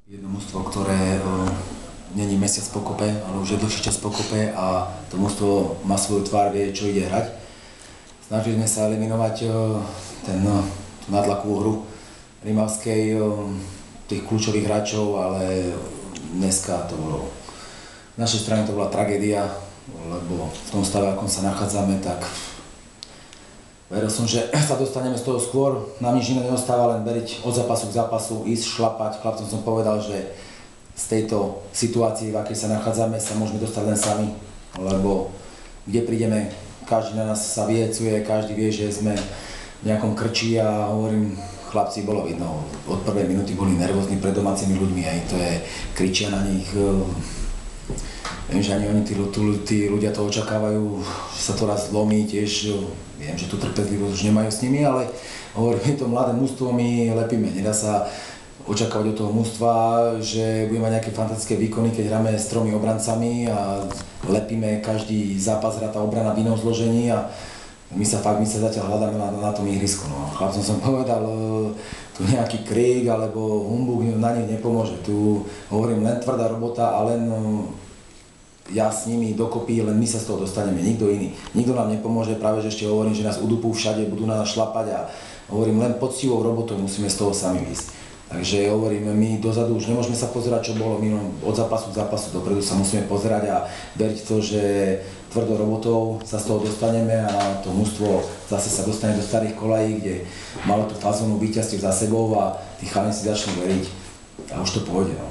Jedno mužstvo, ktoré není mesiac pokope, ale už je dlhší čas pokope a to mužstvo má svoju tvár, vie, čo ide hrať. Snažili sme sa eliminovať tú nátlakovú hru Rimavskej, tých kľúčových hráčov, ale dneska to bolo, z našej strany to bola tragédia, lebo v tom stave, akom sa nachádzame, tak veril som, že sa dostaneme z toho skôr, nám nič iné neostáva, len veriť od zápasu k zápasu, ísť, šlapať. Chlapcom som povedal, že z tejto situácii, v akej sa nachádzame, sa môžeme dostať len sami, lebo kde prídeme, každý na nás sa vyhecuje, každý vie, že sme v nejakom krči a hovorím, chlapci, bolo vidno, od prvej minúty boli nervózni pred domácimi ľuďmi, aj to je, kričia na nich. Viem, že ani oni, tí ľudia to očakávajú, že sa to raz zlomí, tiež viem, že tú trpezlivosť už nemajú s nimi, ale hovorím, je to mladé mužstvo, my lepíme, nedá sa očakávať od toho mužstva, že budeme mať nejaké fantastické výkony, keď hráme s 3 obrancami a lepíme každý zápas, hrá tá obrana v inom zložení a my sa zatiaľ hľadáme na tom ihrisku. No. Chlapcom som povedal, tu nejaký krík alebo humbug na nich nepomôže, tu hovorím len tvrdá robota a len ja s nimi dokopy, len my sa z toho dostaneme, nikto iný. Nikto nám nepomôže, práve že ešte hovorím, že nás udupú všade, budú na nás šlapať a hovorím, len poctivou robotou musíme z toho sami výjsť. Takže hovorím, my dozadu už nemôžeme sa pozerať, čo bolo, my od zápasu k zápasu dopredu sa musíme pozerať a veriť to, že tvrdou robotou sa z toho dostaneme a to mužstvo zase sa dostane do starých kolají, kde malo tú fazónu víťazstiev za sebou a tí chalani si začnú veriť a už to pôjde. No.